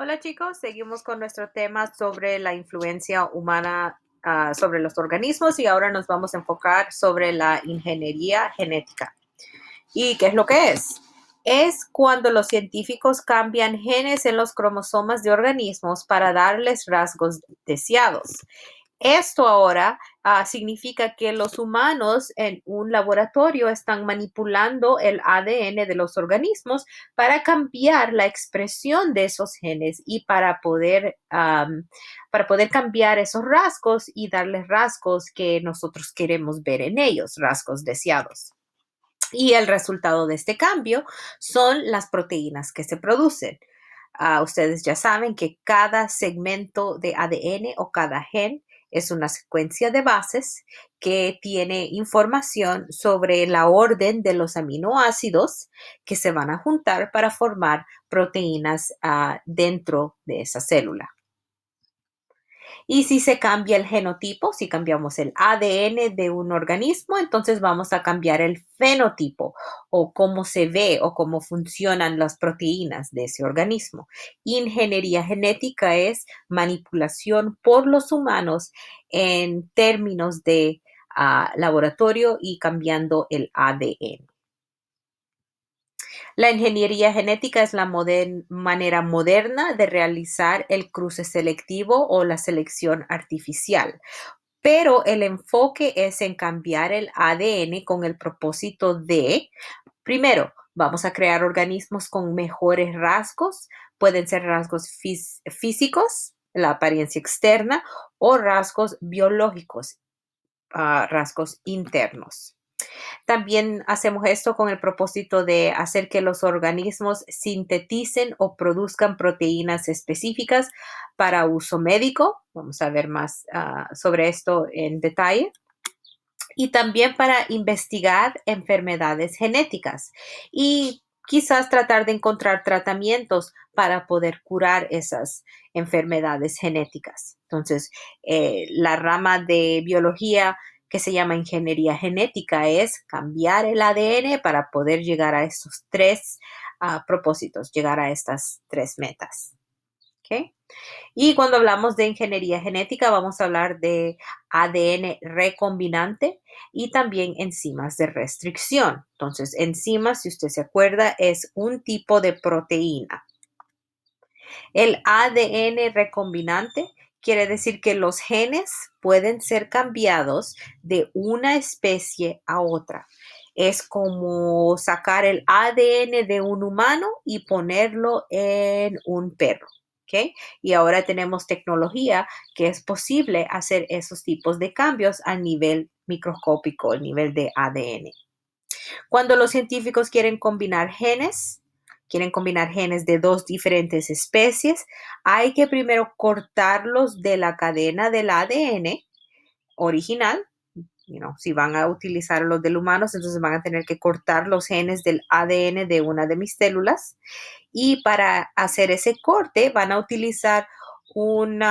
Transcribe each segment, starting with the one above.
Hola chicos, seguimos con nuestro tema sobre la influencia humana sobre los organismos y ahora nos vamos a enfocar sobre la ingeniería genética. ¿Y qué es lo que es? Es cuando los científicos cambian genes en los cromosomas de organismos para darles rasgos deseados. Esto ahora significa que los humanos en un laboratorio están manipulando el ADN de los organismos para cambiar la expresión de esos genes y para poder cambiar esos rasgos y darles rasgos que nosotros queremos ver en ellos, rasgos deseados. Y el resultado de este cambio son las proteínas que se producen. Ustedes ya saben que cada segmento de ADN o cada gen es una secuencia de bases que tiene información sobre la orden de los aminoácidos que se van a juntar para formar proteínas dentro de esa célula. Y si se cambia el genotipo, si cambiamos el ADN de un organismo, entonces vamos a cambiar el fenotipo o cómo se ve o cómo funcionan las proteínas de ese organismo. Ingeniería genética es manipulación por los humanos en términos de laboratorio y cambiando el ADN. La ingeniería genética es la manera moderna de realizar el cruce selectivo o la selección artificial, pero el enfoque es en cambiar el ADN con el propósito de, primero, vamos a crear organismos con mejores rasgos, pueden ser rasgos físicos, la apariencia externa, o rasgos biológicos, rasgos internos. También hacemos esto con el propósito de hacer que los organismos sinteticen o produzcan proteínas específicas para uso médico. Vamos a ver más sobre esto en detalle. Y también para investigar enfermedades genéticas y quizás tratar de encontrar tratamientos para poder curar esas enfermedades genéticas. Entonces, la rama de biología que se llama ingeniería genética es cambiar el ADN para poder llegar a esos tres propósitos, llegar a estas tres metas. ¿Okay? Y cuando hablamos de ingeniería genética, vamos a hablar de ADN recombinante y también enzimas de restricción. Entonces, enzimas, si usted se acuerda, es un tipo de proteína. El ADN recombinante quiere decir que los genes pueden ser cambiados de una especie a otra. Es como sacar el ADN de un humano y ponerlo en un perro. ¿Okay? Y ahora tenemos tecnología que es posible hacer esos tipos de cambios a nivel microscópico, a nivel de ADN. Cuando los científicos quieren combinar genes de dos diferentes especies, hay que primero cortarlos de la cadena del ADN original. Si van a utilizar los del humano, entonces van a tener que cortar los genes del ADN de una de mis células. Y para hacer ese corte van a utilizar un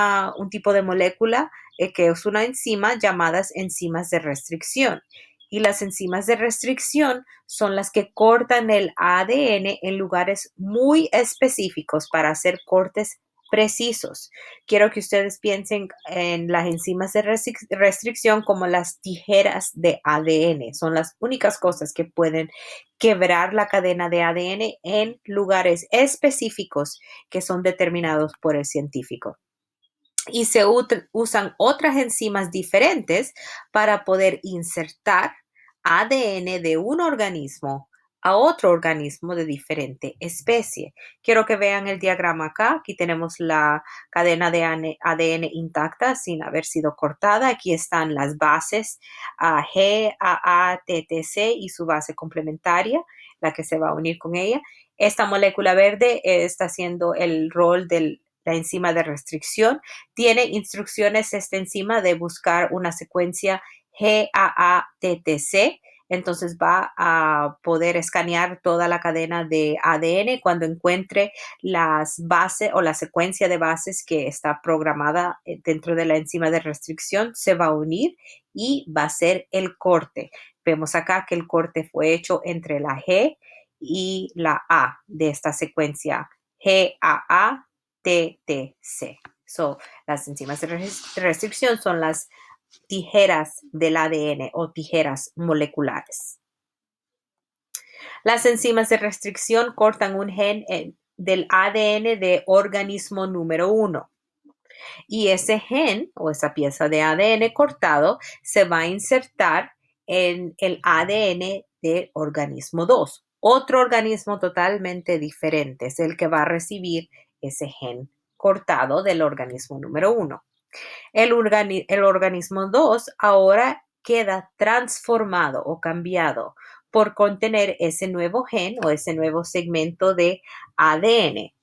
tipo de molécula que es una enzima llamadas enzimas de restricción. Y las enzimas de restricción son las que cortan el ADN en lugares muy específicos para hacer cortes precisos. Quiero que ustedes piensen en las enzimas de restricción como las tijeras de ADN. Son las únicas cosas que pueden quebrar la cadena de ADN en lugares específicos que son determinados por el científico. Y se usan otras enzimas diferentes para poder insertar ADN de un organismo a otro organismo de diferente especie. Quiero que vean el diagrama acá. Aquí tenemos la cadena de ADN intacta sin haber sido cortada. Aquí están las bases G, AA, TTC y su base complementaria, la que se va a unir con ella. Esta molécula verde está haciendo el rol de la enzima de restricción. Tiene instrucciones esta enzima de buscar una secuencia GAATTC. Entonces va a poder escanear toda la cadena de ADN cuando encuentre las bases o la secuencia de bases que está programada dentro de la enzima de restricción, se va a unir y va a ser el corte. Vemos acá que el corte fue hecho entre la G y la A de esta secuencia GAA TTC. So, las enzimas de restricción son las tijeras del ADN o tijeras moleculares. Las enzimas de restricción cortan un gen del ADN de organismo número 1 y ese gen o esa pieza de ADN cortado se va a insertar en el ADN del organismo 2. Otro organismo totalmente diferente es el que va a recibir ese gen cortado del organismo número 1. El organismo 2 ahora queda transformado o cambiado por contener ese nuevo gen o ese nuevo segmento de ADN.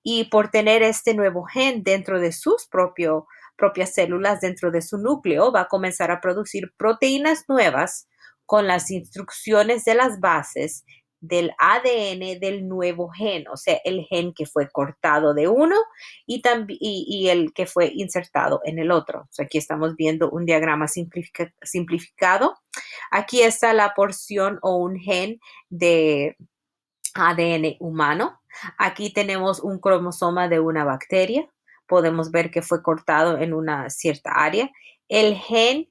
Y por tener este nuevo gen dentro de sus propias células, dentro de su núcleo, va a comenzar a producir proteínas nuevas con las instrucciones de las bases del ADN del nuevo gen, o sea, el gen que fue cortado de uno y el que fue insertado en el otro. O sea, aquí estamos viendo un diagrama simplificado. Aquí está la porción o un gen de ADN humano. Aquí tenemos un cromosoma de una bacteria. Podemos ver que fue cortado en una cierta área. El gen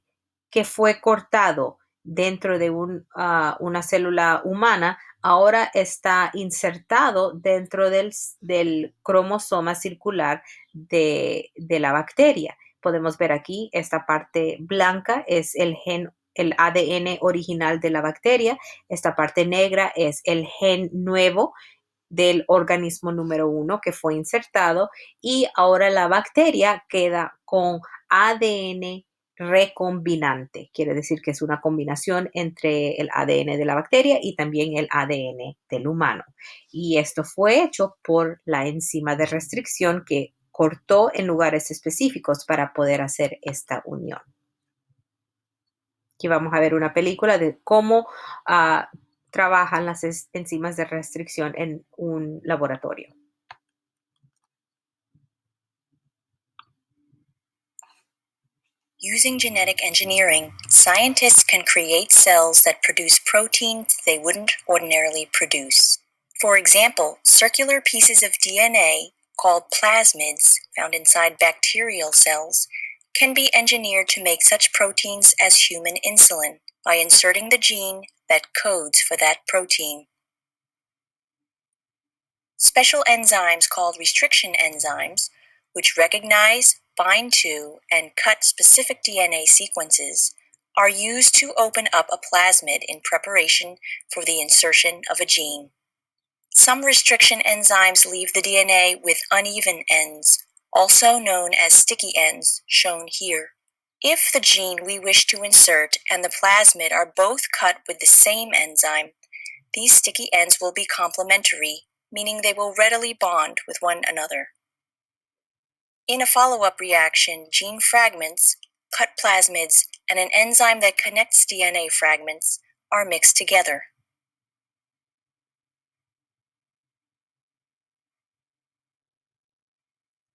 que fue cortado dentro de una célula humana ahora está insertado dentro del cromosoma circular de la bacteria. Podemos ver aquí, esta parte blanca es el gen, el ADN original de la bacteria. Esta parte negra es el gen nuevo del organismo número 1 que fue insertado y ahora la bacteria queda con ADN recombinante. Quiere decir que es una combinación entre el ADN de la bacteria y también el ADN del humano. Y esto fue hecho por la enzima de restricción que cortó en lugares específicos para poder hacer esta unión. Aquí vamos a ver una película de cómo trabajan las enzimas de restricción en un laboratorio. Using genetic engineering, scientists can create cells that produce proteins they wouldn't ordinarily produce. For example, circular pieces of DNA, called plasmids, found inside bacterial cells, can be engineered to make such proteins as human insulin by inserting the gene that codes for that protein. Special enzymes called restriction enzymes, which recognize, bind to, and cut specific DNA sequences, are used to open up a plasmid in preparation for the insertion of a gene. Some restriction enzymes leave the DNA with uneven ends, also known as sticky ends, shown here. If the gene we wish to insert and the plasmid are both cut with the same enzyme, these sticky ends will be complementary, meaning they will readily bond with one another. In a follow-up reaction, gene fragments, cut plasmids, and an enzyme that connects DNA fragments are mixed together.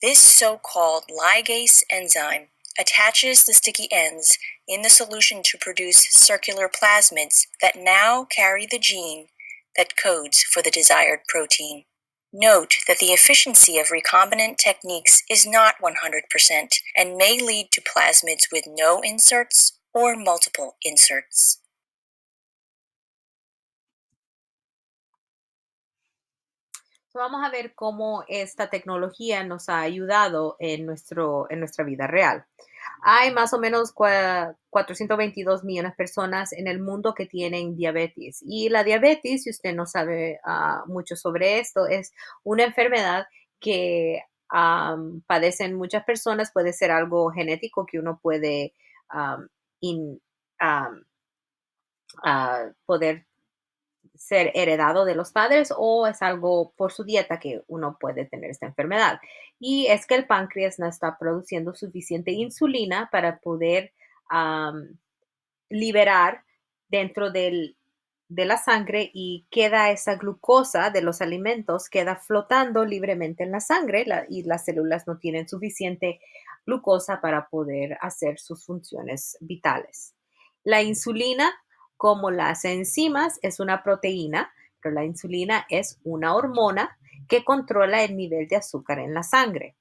This so-called ligase enzyme attaches the sticky ends in the solution to produce circular plasmids that now carry the gene that codes for the desired protein. Note that the efficiency of recombinant techniques is not 100% and may lead to plasmids with no inserts or multiple inserts. Vamos a ver cómo esta tecnología nos ha ayudado en nuestra vida real. Hay más o menos 422 millones de personas en el mundo que tienen diabetes. Y la diabetes, si usted no sabe mucho sobre esto, es una enfermedad que padecen muchas personas. Puede ser algo genético que uno puede am, in- am, poder ser heredado de los padres o es algo por su dieta que uno puede tener esta enfermedad. Y es que el páncreas no está produciendo suficiente insulina para poder liberar dentro de la sangre y queda esa glucosa de los alimentos, queda flotando libremente en la sangre y las células no tienen suficiente glucosa para poder hacer sus funciones vitales. La insulina, como las enzimas, es una proteína, pero la insulina es una hormona que controla el nivel de azúcar en la sangre.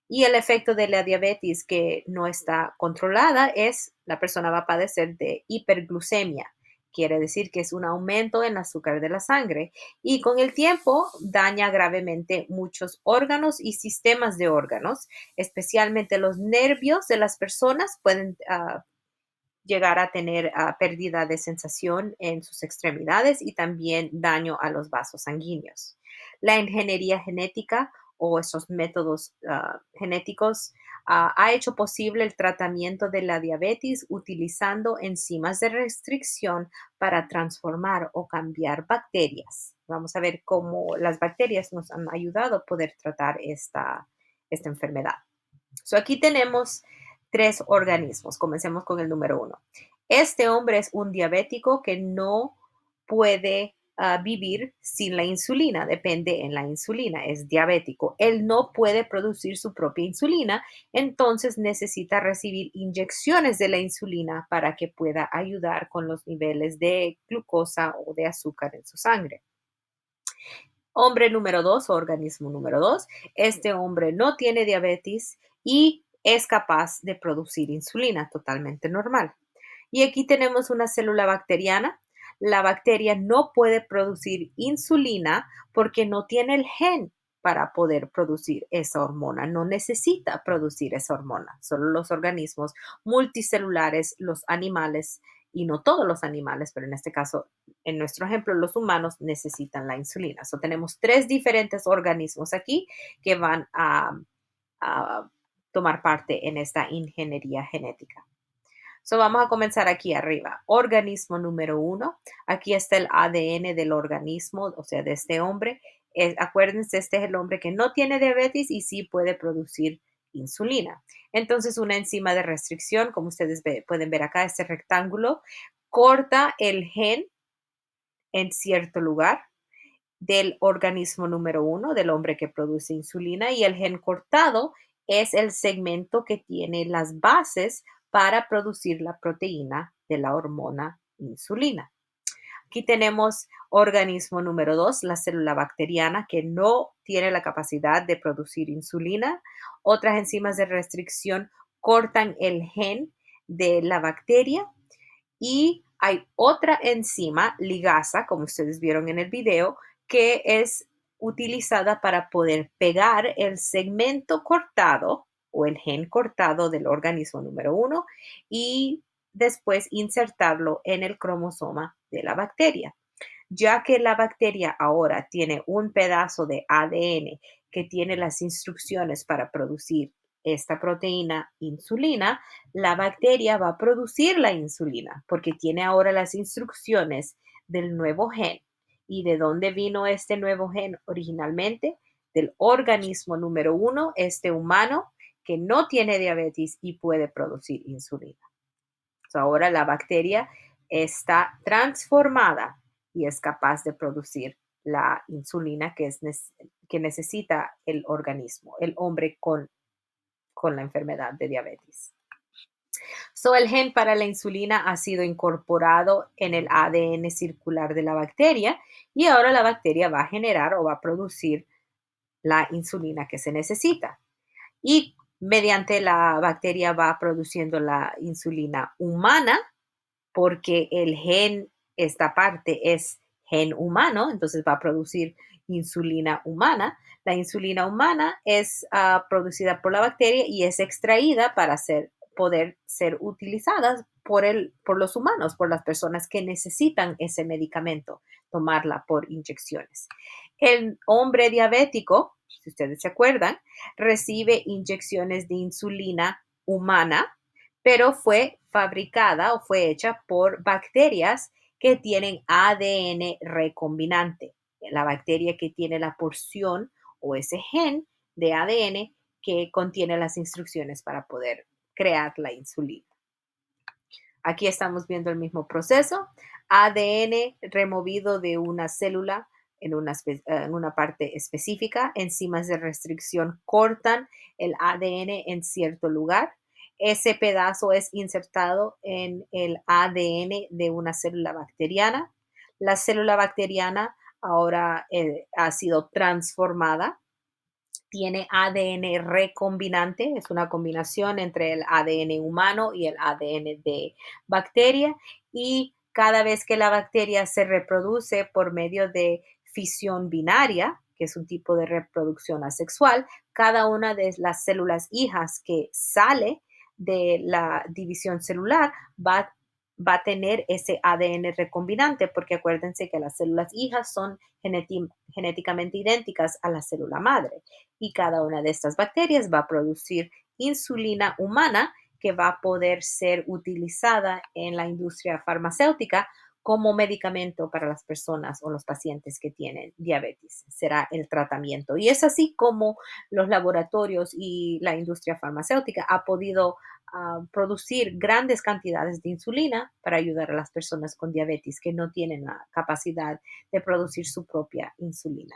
Y el efecto de la diabetes que no está controlada es la persona va a padecer de hiperglucemia. Quiere decir que es un aumento en el azúcar de la sangre y con el tiempo daña gravemente muchos órganos y sistemas de órganos, especialmente los nervios de las personas pueden llegar a tener pérdida de sensación en sus extremidades y también daño a los vasos sanguíneos. La ingeniería genética o esos métodos genéticos ha hecho posible el tratamiento de la diabetes utilizando enzimas de restricción para transformar o cambiar bacterias. Vamos a ver cómo las bacterias nos han ayudado a poder tratar esta enfermedad. Aquí tenemos tres organismos. Comencemos con el número uno. Este hombre es un diabético que no puede vivir sin la insulina, depende en la insulina, es diabético. Él no puede producir su propia insulina, entonces necesita recibir inyecciones de la insulina para que pueda ayudar con los niveles de glucosa o de azúcar en su sangre. Hombre número dos, organismo número dos, este hombre no tiene diabetes y es capaz de producir insulina totalmente normal. Y aquí tenemos una célula bacteriana. La bacteria no puede producir insulina porque no tiene el gen para poder producir esa hormona. No necesita producir esa hormona. Solo los organismos multicelulares, los animales, y no todos los animales, pero en este caso, en nuestro ejemplo, los humanos necesitan la insulina. Tenemos tres diferentes organismos aquí que van a tomar parte en esta ingeniería genética. Vamos a comenzar aquí arriba. Organismo número uno. Aquí está el ADN del organismo, o sea, de este hombre. Acuérdense, este es el hombre que no tiene diabetes y sí puede producir insulina. Entonces, una enzima de restricción, como ustedes pueden ver acá, este rectángulo, corta el gen en cierto lugar del organismo número uno, del hombre que produce insulina, y el gen cortado es el segmento que tiene las bases para producir la proteína de la hormona insulina. Aquí tenemos organismo número dos, la célula bacteriana que no tiene la capacidad de producir insulina. Otras enzimas de restricción cortan el gen de la bacteria y hay otra enzima, ligasa, como ustedes vieron en el video, que es utilizada para poder pegar el segmento cortado o el gen cortado del organismo número uno y después insertarlo en el cromosoma de la bacteria. Ya que la bacteria ahora tiene un pedazo de ADN que tiene las instrucciones para producir esta proteína insulina, la bacteria va a producir la insulina porque tiene ahora las instrucciones del nuevo gen. ¿Y de dónde vino este nuevo gen originalmente? Del organismo número uno, este humano que no tiene diabetes y puede producir insulina. Ahora la bacteria está transformada y es capaz de producir la insulina que necesita el organismo, el hombre con la enfermedad de diabetes. El gen para la insulina ha sido incorporado en el ADN circular de la bacteria y ahora la bacteria va a generar o va a producir la insulina que se necesita. Y mediante la bacteria va produciendo la insulina humana porque el gen, esta parte es gen humano, entonces va a producir insulina humana. La insulina humana es producida por la bacteria y es extraída para poder ser utilizada por los humanos, por las personas que necesitan ese medicamento, tomarla por inyecciones. El hombre diabético, si ustedes se acuerdan, recibe inyecciones de insulina humana, pero fue fabricada o fue hecha por bacterias que tienen ADN recombinante. La bacteria que tiene la porción o ese gen de ADN que contiene las instrucciones para poder crear la insulina. Aquí estamos viendo el mismo proceso. ADN removido de una célula en una parte específica. Enzimas de restricción cortan el ADN en cierto lugar. Ese pedazo es insertado en el ADN de una célula bacteriana. La célula bacteriana ahora ha sido transformada, tiene ADN recombinante, es una combinación entre el ADN humano y el ADN de bacteria, y cada vez que la bacteria se reproduce por medio de fisión binaria, que es un tipo de reproducción asexual, cada una de las células hijas que sale de la división celular va a tener ese ADN recombinante, porque acuérdense que las células hijas son genéticamente idénticas a la célula madre, y cada una de estas bacterias va a producir insulina humana que va a poder ser utilizada en la industria farmacéutica como medicamento para las personas o los pacientes que tienen diabetes. Será el tratamiento. Y es así como los laboratorios y la industria farmacéutica ha podido producir grandes cantidades de insulina para ayudar a las personas con diabetes que no tienen la capacidad de producir su propia insulina.